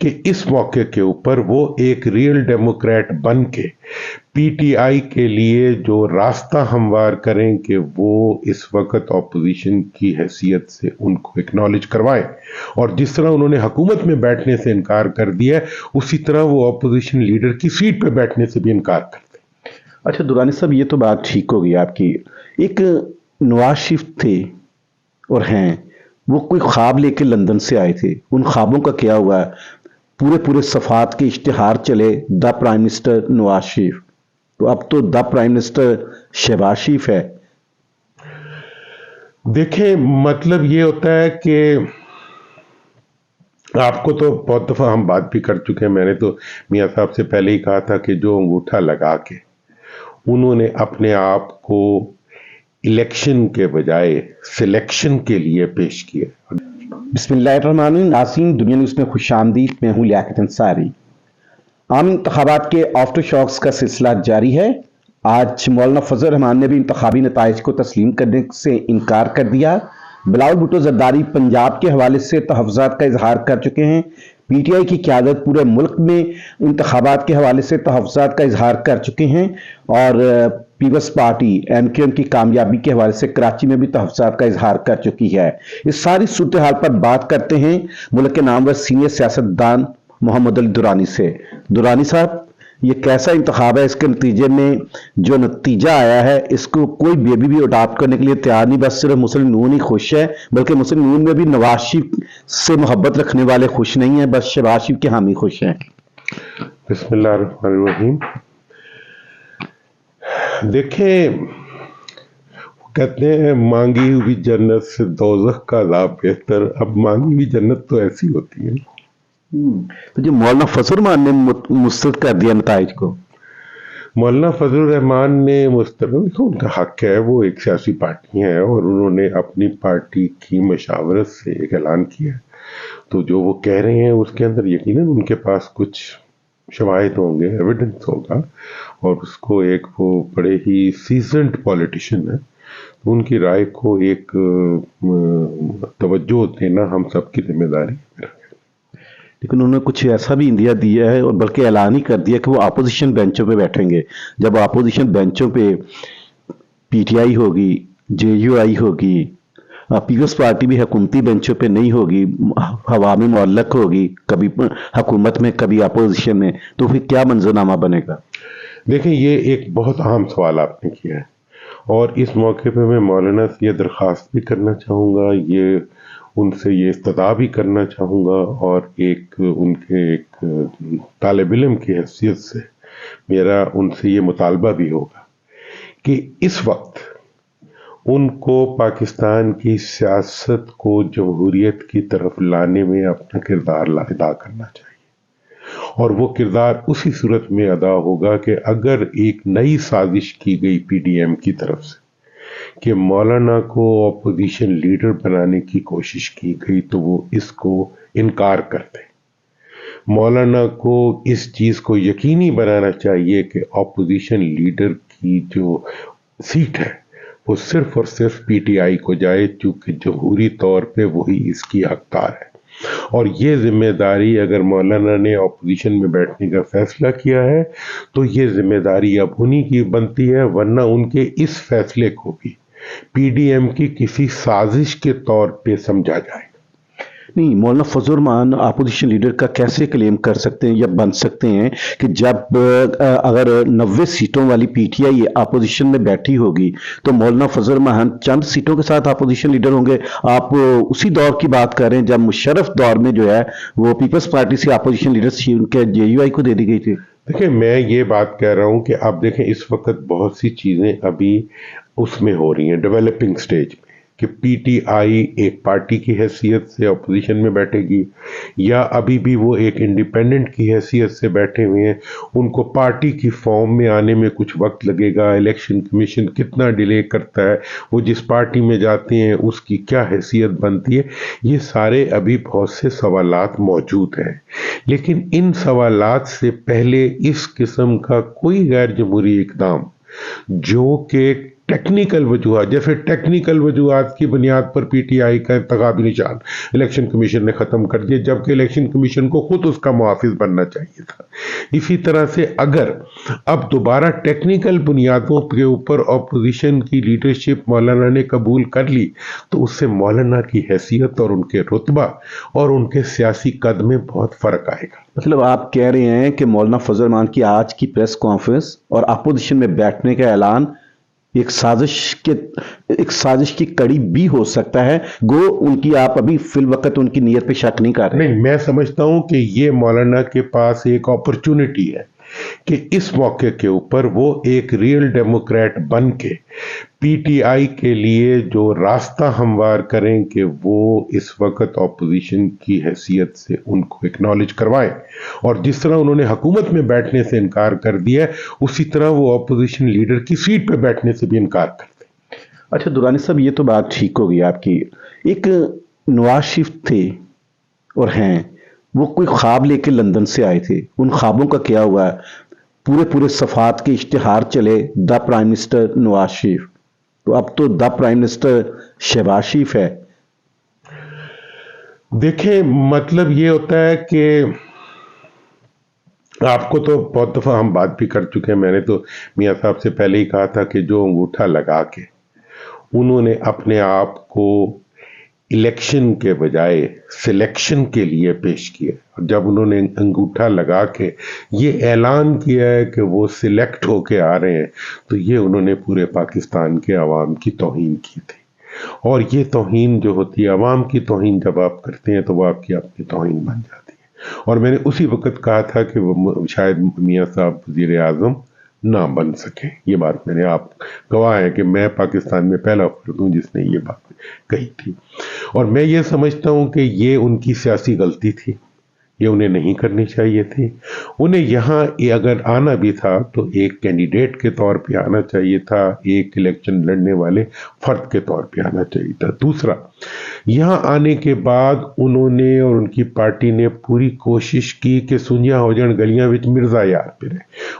کہ اس موقع के ऊपर वो एक रियल डेमोक्रेट बन के पीटीआई के लिए जो रास्ता हमवार करें कि वो इस वक्त ऑपोजिशन की हैसियत से उनको एक्नॉलेज करवाएं, और जिस तरह उन्होंने हुकूमत में बैठने से इनकार कर दिया उसी तरह वो ऑपोजिशन लीडर की सीट पे बैठने से भी इनकार कर दें। अच्छा दुरानी साहब, ये तो बात ठीक होगी आपकी। एक नवाज शरीफ थे और हैं, वो कोई ख्वाब लेके लंदन से आए थे, उन ख्वाबों का क्या हुआ? पूरे पूरे सफात के इश्तिहार चले, the prime minister Nawaz Sharif, तो अब तो द प्राइम मिनिस्टर शहबाज शरीफ है। देखें, मतलब ये होता है कि आपको तो बहुत दफा हम बात भी कर चुके हैं, मैंने तो मियां साहब से पहले ही कहा था कि जो अंगूठा लगा के उन्होंने अपने आप को इलेक्शन के बजाय सिलेक्शन के लिए पेश किया। बिस्मिल्लाहिर्रहमानिर्रहीम। नाज़रीन, दुनिया न्यूज़ में खुशामदीद। मैं हूँ लियाकत अंसारी। आम इंतखाबात के आफ्टर शॉक्स का सिलसिला जारी है। आज मौलाना फजल रहमान ने भी इंतखाबी नताइज को तस्लीम करने से इनकार कर दिया। बिलावल भुट्टो जरदारी पंजाब के हवाले से तहफ़्फ़ुज़ात का इजहार कर चुके हैं। पीटीआई की क़यादत पूरे मुल्क में इंतखाबात के हवाले से तहफ़्फ़ुज़ात का इजहार कर चुके हैं और पीपल्स पार्टी एमक्यूएम की कामयाबी के हवाले से कराची में भी तहफ़्फ़ुज़ात का इजहार कर चुकी है। इस सारी सूरत हाल पर बात करते हैं मुल्क के नामवर सीनियर सियासतदान मोहम्मद अली दुरानी से। दुरानी साहब, ये कैसा इंतखाब है? इसके नतीजे में जो नतीजा आया है इसको कोई बेबी भी अडॉप्ट करने के लिए तैयार नहीं। बस सिर्फ मुस्लिम नून ही खुश है, बल्कि मुस्लिम नून में भी नवाज शरीफ से मोहब्बत रखने वाले खुश नहीं है, बस शहबाज शरीफ के हामी खुश हैं। बिस्मिल्लाहिर्रहमानिर्रहीम। देखें, कहते हैं मांगी हुई जन्नत से दोज़ख का अज़ाब बेहतर। अब मांगी हुई जन्नत तो ऐसी होती है। तो जो मौलाना फजल रहमान ने मुस्तरद कर दिया नताइज को, मौलाना फजल रहमान ने मुस्तरद, उनका हक है, वो एक सियासी पार्टी है और उन्होंने अपनी पार्टी की मशावरत से एक ऐलान किया, तो जो वो कह रहे हैं उसके अंदर यकीनन उनके पास कुछ शवाहिद होंगे, एविडेंस होगा, और उसको एक वो बड़े ही सीजन्ड पॉलिटिशियन है, उनकी राय को एक तवज्जो देना हम सबकी जिम्मेदारी है। लेकिन उन्होंने कुछ ऐसा भी इंदिया दिया है और बल्कि ऐलान ही कर दिया कि वो अपोजिशन बेंचों पे बैठेंगे। जब अपोजिशन बेंचों पे पीटीआई होगी, जेयूआई होगी, पीपल्स पार्टी भी हुकूमती बेंचों पे नहीं होगी, हवा में मुअल्लक होगी, कभी हुकूमत में कभी अपोजिशन में, तो फिर क्या मंजरनामा बनेगा? देखिए, ये एक बहुत अहम सवाल आपने किया है और इस मौके पे मैं मौलाना से ये दरख्वास्त भी करना चाहूँगा, ये उनसे ये इस्तदा भी करना चाहूँगा और एक उनके एक तालिब इल्म की हैसियत से मेरा उनसे ये मुतालबा भी होगा कि इस वक्त उनको पाकिस्तान की सियासत को जमहूरियत की तरफ लाने में अपना किरदार अदा करना चाहिए, और वो किरदार उसी सूरत में अदा होगा कि अगर एक नई साजिश की गई पीडीएम की तरफ से कि मौलाना को अपोजिशन लीडर बनाने की कोशिश की गई, तो वो इसको इनकार कर दें। मौलाना को इस चीज़ को यकीनी बनाना चाहिए कि अपोजिशन लीडर की जो सीट है वो सिर्फ और सिर्फ पीटीआई को जाए, चूँकि जमहूरी तौर पे वही इसकी हकदार है। और ये जिम्मेदारी अगर मौलाना ने अपोजिशन में बैठने का फैसला किया है तो ये जिम्मेदारी अब उन्हीं की बनती है, वरना उनके इस फैसले को भी पीडीएम की किसी साजिश के तौर पे समझा जाए। नहीं, मौलाना फजल रहमान अपोजिशन लीडर का कैसे क्लेम कर सकते हैं या बन सकते हैं कि जब अगर 90 सीटों वाली पीटीआई अपोजिशन में बैठी होगी तो मौलाना फजल रहमान चंद सीटों के साथ अपोजिशन लीडर होंगे। आप उसी दौर की बात कर रहे हैं जब मुशर्रफ दौर में जो है वो पीपल्स पार्टी से अपोजिशन लीडर उनके जेयूआई को दे दी गई थी। देखिए, मैं ये बात कह रहा हूँ कि आप देखें इस वक्त बहुत सी चीज़ें अभी उसमें हो रही हैं, डेवलपिंग स्टेज में, कि पीटीआई एक पार्टी की हैसियत से अपोजिशन में बैठेगी या अभी भी वो एक इंडिपेंडेंट की हैसियत से बैठे हुए हैं। उनको पार्टी की फॉर्म में आने में कुछ वक्त लगेगा, इलेक्शन कमीशन कितना डिले करता है, वो जिस पार्टी में जाते हैं उसकी क्या हैसियत बनती है, ये सारे अभी बहुत से सवालात मौजूद हैं। लेकिन इन सवालात से पहले इस किस्म का कोई गैर जमहूरी इक़दाम जो कि टेक्निकल वजूहात, जैसे टेक्निकल वजूहात की बुनियाद पर पीटीआई का इंतखाबी निशान इलेक्शन कमीशन ने ख़त्म कर दिया, जबकि इलेक्शन कमीशन को खुद उसका मुहाफिज बनना चाहिए था। इसी तरह से अगर अब दोबारा टेक्निकल बुनियादों के ऊपर अपोजिशन की लीडरशिप मौलाना ने कबूल कर ली, तो उससे मौलाना की हैसियत और उनके रुतबा और उनके सियासी कद में बहुत फ़र्क आएगा। मतलब आप कह रहे हैं कि मौलाना फजल रहमान की आज की प्रेस कॉन्फ्रेंस और अपोजिशन में बैठने का ऐलान एक साजिश की कड़ी भी हो सकता है, गो उनकी आप अभी फिल वक्त उनकी नीयत पे शक नहीं कर रहे? नहीं, मैं समझता हूं कि ये मौलाना के पास एक अपॉर्चुनिटी है कि इस मौके के ऊपर वो एक रियल डेमोक्रेट बन के पीटीआई के लिए जो रास्ता हमवार करें कि वो इस वक्त ऑपोजिशन की हैसियत से उनको एक्नॉलेज करवाएं, और जिस तरह उन्होंने हुकूमत में बैठने से इनकार कर दिया है, उसी तरह वो ऑपोजिशन लीडर की सीट पे बैठने से भी इनकार कर दें। अच्छा दुरानी साहब, ये तो बात ठीक होगी आपकी। एक नवाज शरीफ थे और हैं, वो कोई ख्वाब लेके लंदन से आए थे, उन ख्वाबों का क्या हुआ? पूरे सफात के इश्तिहार चले, the prime minister Nawaz Sharif, तो अब तो द प्राइम मिनिस्टर शहबाज शरीफ है। देखें, मतलब ये होता है कि आपको तो बहुत दफ़ा हम बात भी कर चुके हैं, मैंने तो मियाँ साहब से पहले ही कहा था कि जो अंगूठा लगा के उन्होंने अपने आप को इलेक्शन के बजाय सिलेक्शन के लिए पेश किया, और जब उन्होंने अंगूठा लगा के ये ऐलान किया है कि वो सिलेक्ट होके आ रहे हैं, तो ये उन्होंने पूरे पाकिस्तान के अवाम की तौहीन की थी। और ये तौहीन जो होती है, अवाम की तौहीन जब आप करते हैं तो वो आपकी अपनी तौहीन बन जाती है। और मैंने उसी वक्त कहा था कि वो शायद मियाँ साहब वज़ीर आज़म ना बन सके। ये बात मैंने, आप गवाह है कि मैं पाकिस्तान में पहला फर्द हूँ जिसने ये बात कही थी। और मैं ये समझता हूँ कि ये उनकी सियासी गलती थी, ये उन्हें नहीं करनी चाहिए थी। उन्हें यहाँ अगर आना भी था तो एक कैंडिडेट के तौर पे आना चाहिए था, एक इलेक्शन लड़ने वाले फर्द के तौर पे आना चाहिए था। दूसरा, यहाँ आने के बाद उन्होंने और उनकी पार्टी ने पूरी कोशिश की कि सुनिया हो जान गलियां विच मिर्जा यार पे रहे।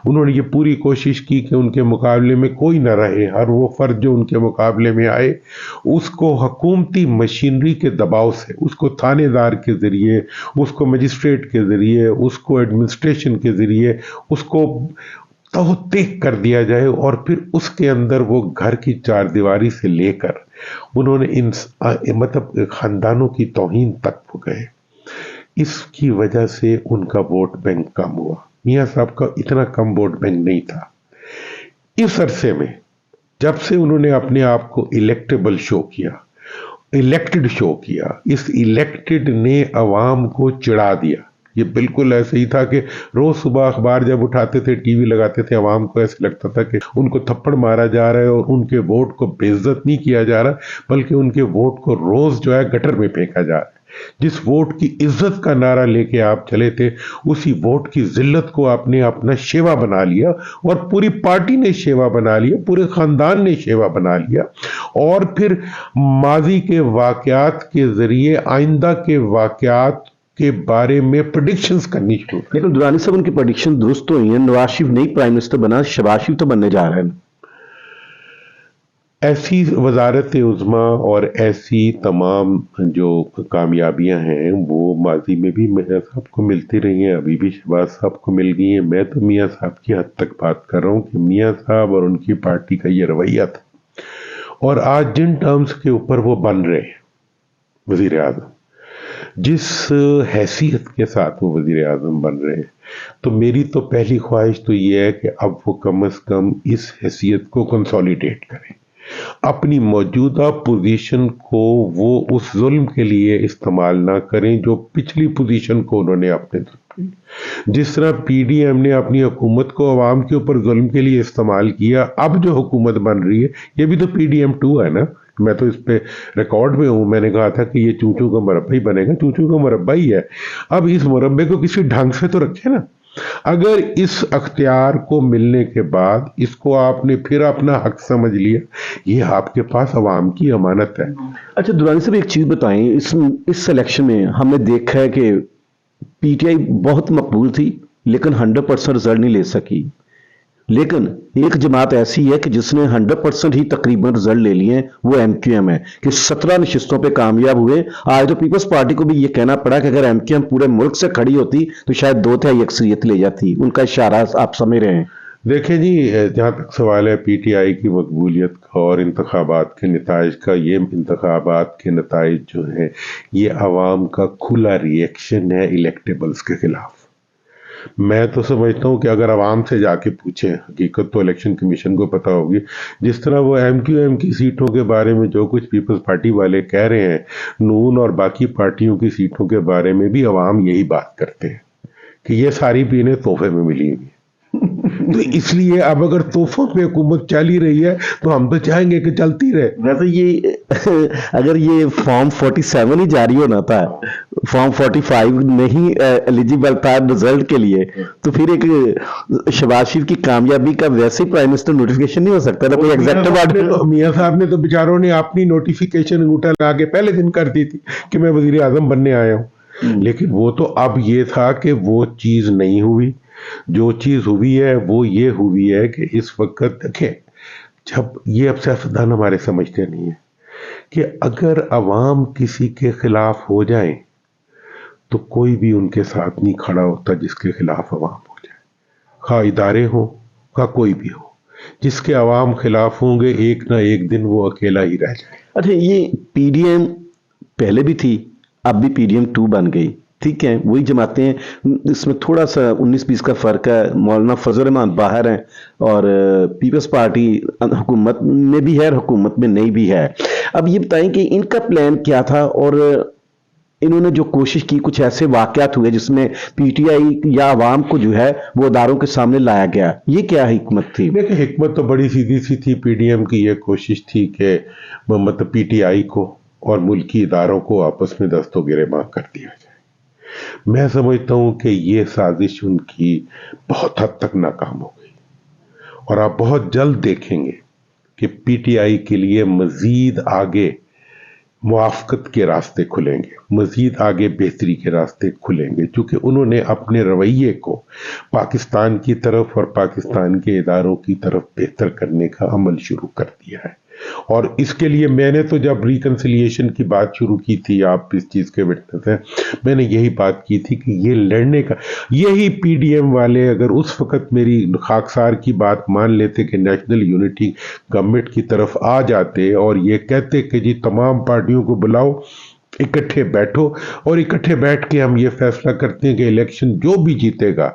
उन्होंने ये पूरी कोशिश की कि उनके मुकाबले में कोई ना रहे, हर वो फर्द जो उनके मुकाबले में आए उसको हुकूमती मशीनरी के दबाव से, उसको थानेदार के ज़रिए, उसको मजिस्ट्रेट के ज़रिए, उसको एडमिनिस्ट्रेशन के ज़रिए उसको तहक़ीक़ कर दिया जाए, और फिर उसके अंदर वो घर की चार दीवारी से लेकर उन्होंने इन मतलब ख़ानदानों की तौहीन तक हो गए। इसकी वजह से उनका वोट बैंक कम हुआ। मियाँ साहब का इतना कम वोट बैंक नहीं था। इस अरसे में जब से उन्होंने अपने आप को इलेक्टेबल शो किया, इलेक्टेड शो किया, इस इलेक्टेड ने अवाम को चिढ़ा दिया। ये बिल्कुल ऐसे ही था कि रोज सुबह अखबार जब उठाते थे, टीवी लगाते थे, अवाम को ऐसे लगता था कि उनको थप्पड़ मारा जा रहा है और उनके वोट को बेइज्जत नहीं किया जा रहा, बल्कि उनके वोट को रोज जो है गटर में फेंका जा रहा है। जिस वोट की इज्जत का नारा लेके आप चले थे, उसी वोट की जिल्लत को आपने अपना शेवा बना लिया, और पूरी पार्टी ने शेवा बना लिया, पूरे खानदान ने शेवा बना लिया, और फिर माजी के वाकयात के जरिए आइंदा के वाकयात के बारे में प्रेडिक्शंस करनी शुरू। लेकिन दुरानी साहब, उनकी प्रेडिक्शन दुरुस्त तो हुई है। नवाज शरीफ नहीं प्राइम मिनिस्टर बना, शहबाज शरीफ तो बनने जा रहे हैं। ऐसी वजारत उज़्मा और ऐसी तमाम जो कामयाबियां हैं वो माजी में भी मियाँ साहब को मिलती रही हैं, अभी भी शहबाज साहब को मिल गई हैं। मैं तो मियाँ साहब की हद तक बात कर रहा हूँ कि मियाँ साहब और उनकी पार्टी का ये रवैया था, और आज जिन टर्म्स के ऊपर वो बन रहे हैं वज़ीर आज़म, जिस हैसियत के साथ वो वज़ीर आज़म बन रहे हैं, तो मेरी तो पहली ख्वाहिश तो ये है कि अब वो कम से कम इस हैसियत को कंसोलिडेट करें, अपनी मौजूदा पोजीशन को वो उस जुल्म के लिए इस्तेमाल ना करें जो पिछली पोजीशन को उन्होंने अपने, जिस तरह पीडीएम ने अपनी हुकूमत को अवाम के ऊपर जुल्म के लिए इस्तेमाल किया, अब जो हुकूमत बन रही है ये भी तो पीडीएम 2 है ना। मैं तो इस पे रिकॉर्ड में हूँ, मैंने कहा था कि ये चूचू का मुरब्बा ही बनेगा, चूचू का मुरब्बा ही है। अब इस मुरब्बे को किसी ढंग से तो रखे ना। अगर इस अख्तियार को मिलने के बाद इसको आपने फिर अपना हक समझ लिया, ये आपके पास अवाम की अमानत है। अच्छा दुरानी साहब, एक चीज बताएं, इस सिलेक्शन में हमने देखा है कि पीटीआई बहुत मकबूल थी लेकिन 100% रिजल्ट नहीं ले सकी। لیکن ایک جماعت ایسی ہے کہ جس نے 100% ہی تقریباً رزلٹ لے لیے ہیں، وہ ایم کیو ایم ہے کہ 17 نشستوں پہ کامیاب ہوئے. آج تو پیپلز پارٹی کو بھی یہ کہنا پڑا کہ اگر ایم کیو ایم پورے ملک سے کھڑی ہوتی تو شاید 2/3 اکثریت لے جاتی. ان کا اشارہ آپ سمجھ رہے ہیں. دیکھیں جی، جہاں تک سوال ہے پی ٹی آئی کی مقبولیت کا اور انتخابات کے نتائج کا، یہ انتخابات کے نتائج جو ہیں یہ عوام کا کھلا ری ایکشن ہے الیکٹیبلز کے خلاف. میں تو سمجھتا ہوں کہ اگر عوام سے جا کے پوچھیں، حقیقت تو الیکشن کمیشن کو پتہ ہوگی، جس طرح وہ ایم کیو ایم کی سیٹوں کے بارے میں جو کچھ پیپلز پارٹی والے کہہ رہے ہیں، نون اور باقی پارٹیوں کی سیٹوں کے بارے میں بھی عوام یہی بات کرتے ہیں کہ یہ ساری بھی انہیں تحفے میں ملی ہوئی. تو اس لیے اب اگر تحفوں پہ حکومت چل ہی رہی ہے تو ہم تو چاہیں گے کہ چلتی رہے. ویسے یہ اگر یہ فارم 47 ہی جاری ہونا تھا، فارم 45 نہیں ایلیجیبل تھا رزلٹ کے لیے، تو پھر ایک شہباز شریف کی کامیابی کا ویسے ہی پرائم منسٹر نوٹیفیکیشن نہیں ہو سکتا نا، کوئی ایگزیکٹو آرڈر. میاں صاحب نے تو بیچاروں نے اپنی نوٹیفیکیشن انگوٹھا لگا کے پہلے دن کر دی تھی کہ میں وزیر اعظم بننے آیا ہوں. لیکن وہ تو اب یہ تھا کہ وہ چیز نہیں ہوئی. جو چیز ہوئی ہے وہ یہ ہوئی ہے کہ اس وقت دیکھیں، جب یہ اب سیاستدان ہمارے سمجھتے نہیں ہیں کہ اگر عوام کسی کے خلاف ہو جائیں تو کوئی بھی ان کے ساتھ نہیں کھڑا ہوتا جس کے خلاف عوام ہو جائے، خواہ ادارے ہوں خواہ کوئی بھی ہو. جس کے عوام خلاف ہوں گے ایک نہ ایک دن وہ اکیلا ہی رہ جائے. اچھا، یہ پی ڈی ایم پہلے بھی تھی، اب بھی پی ڈی ایم 2 بن گئی. ٹھیک ہے، وہی جماعتیں، اس میں تھوڑا سا 19-20 کا فرق ہے. مولانا فضل الرحمان باہر ہیں اور پیپلز پارٹی حکومت میں بھی ہے اور حکومت میں نہیں بھی ہے. اب یہ بتائیں کہ ان کا پلان کیا تھا اور انہوں نے جو کوشش کی، کچھ ایسے واقعات ہوئے جس میں پی ٹی آئی یا عوام کو جو ہے وہ اداروں کے سامنے لایا گیا، یہ کیا حکمت تھی؟ دیکھیں، حکمت تو بڑی سیدھی سی تھی. پی ڈی ایم کی یہ کوشش تھی کہ مطلب پی ٹی آئی کو اور ملکی اداروں کو آپس میں دست و گریباں کر دیا جائے. میں سمجھتا ہوں کہ یہ سازش ان کی بہت حد تک ناکام ہو گئی اور آپ بہت جلد دیکھیں گے کہ پی ٹی آئی کے لیے مزید آگے موافقت کے راستے کھلیں گے، مزید آگے بہتری کے راستے کھلیں گے، چونکہ انہوں نے اپنے رویے کو پاکستان کی طرف اور پاکستان کے اداروں کی طرف بہتر کرنے کا عمل شروع کر دیا ہے. اور اس کے لیے میں نے تو جب ریکنسیلیشن کی بات شروع کی تھی، آپ اس چیز کے وٹنس ہیں، میں نے یہی بات کی تھی کہ یہ لڑنے کا، یہی پی ڈی ایم والے اگر اس وقت میری خاکسار کی بات مان لیتے کہ نیشنل یونٹی گورنمنٹ کی طرف آ جاتے اور یہ کہتے کہ جی تمام پارٹیوں کو بلاؤ، اکٹھے بیٹھو اور اکٹھے بیٹھ کے ہم یہ فیصلہ کرتے ہیں کہ الیکشن جو بھی جیتے گا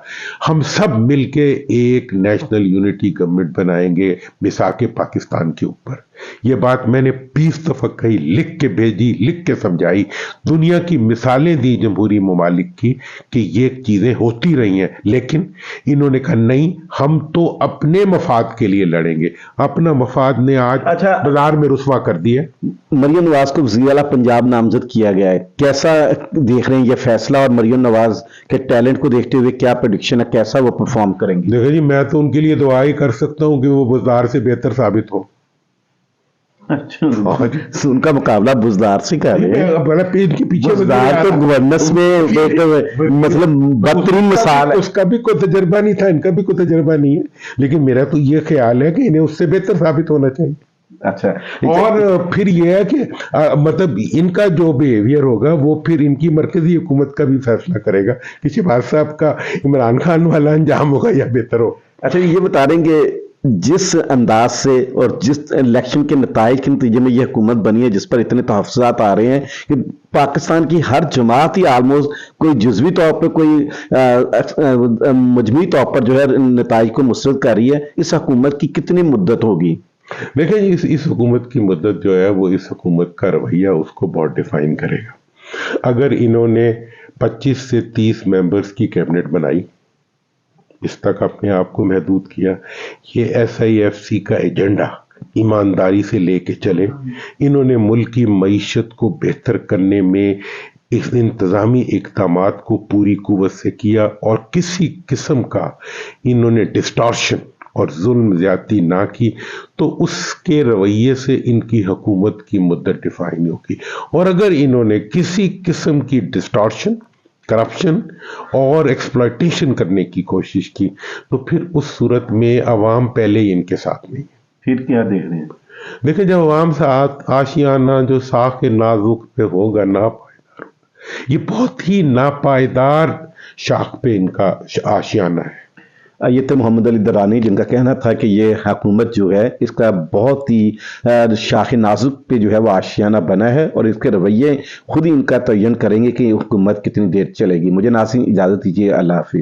ہم سب مل کے ایک نیشنل یونٹی گورنمنٹ بنائیں گے مساق پاکستان کے اوپر. یہ بات میں نے 20 دفعہ کہی، لکھ کے بھیجی، لکھ کے سمجھائی، دنیا کی مثالیں دی جمہوری ممالک کی کہ یہ چیزیں ہوتی رہی ہیں. لیکن انہوں نے کہا نہیں، ہم تو اپنے مفاد کے لیے لڑیں گے. اپنا مفاد نے آج بازار میں رسوا کر دیا. مریم نواز کو وزیر اعلیٰ پنجاب نامزد کیا گیا ہے، کیسا دیکھ رہے ہیں یہ فیصلہ اور مریم نواز کے ٹیلنٹ کو دیکھتے ہوئے کیا پریڈکشن ہے، کیسا وہ پرفارم کریں گے؟ دیکھیں جی، میں تو ان کے لیے دعا ہی کر سکتا ہوں کہ وہ بازار سے بہتر ثابت ہو. اچھا، ان کا مقابلہ بزدار سے کر رہے ہیں. بڑا پیٹ کے پیچھے بزدار تو گورننس میں مطلب بدترین مثال ہے. اس کا بھی کوئی تجربہ نہیں تھا، ان کا بھی کوئی تجربہ نہیں ہے، لیکن میرا تو یہ خیال ہے کہ انہیں اس سے بہتر ثابت ہونا چاہیے. اچھا، اور پھر یہ ہے کہ مطلب ان کا جو بیہیویئر ہوگا وہ پھر ان کی مرکزی حکومت کا بھی فیصلہ کرے گا کہ شہباز صاحب کا عمران خان والا انجام ہوگا یا بہتر ہو. اچھا، یہ بتا دیں کہ جس انداز سے اور جس الیکشن کے نتائج کے نتیجے میں یہ حکومت بنی ہے، جس پر اتنے تحفظات آ رہے ہیں کہ پاکستان کی ہر جماعت ہی آلموسٹ کوئی جزوی طور پر کوئی مجموعی طور پر جو ہے نتائج کو مسرد کر رہی ہے، اس حکومت کی کتنی مدت ہوگی؟ دیکھیں جی، اس حکومت کی مدت جو ہے وہ اس حکومت کا رویہ اس کو بہت ڈیفائن کرے گا. اگر انہوں نے 25 سے 30 ممبرز کی کیبنٹ بنائی، اس تک اپنے آپ کو محدود کیا، یہ ایس آئی ایف سی کا ایجنڈا ایمانداری سے لے کے چلے، انہوں نے ملک کی معیشت کو بہتر کرنے میں اس انتظامی اقدامات کو پوری قوت سے کیا اور کسی قسم کا انہوں نے ڈسٹارشن اور ظلم زیادتی نہ کی، تو اس کے رویے سے ان کی حکومت کی مدت ڈیفائن ہوگی. اور اگر انہوں نے کسی قسم کی ڈسٹارشن करप्शन और एक्सप्लॉयटेशन करने की कोशिश की, तो फिर उस सूरत में अवाम पहले ही इनके साथ नहीं है। फिर क्या देख रहे हैं? देखिए, जब अवाम साथ आशियाना जो साख नाजुक पे होगा, नापायदार होगा, ये बहुत ही नापायदार शाख पे इनका आशियाना है। ये तो मोहम्मद अली दरानी जिनका कहना था कि ये हुकूमत जो है इसका बहुत ही शाख नाजुक पे जो है वो आशियाना बना है और इसके रवैये खुद ही इनका तयन करेंगे कि हुकूमत कितनी देर चलेगी। मुझे नाज़रीन इजाज़त दीजिए, अल्लाह हाफिज़।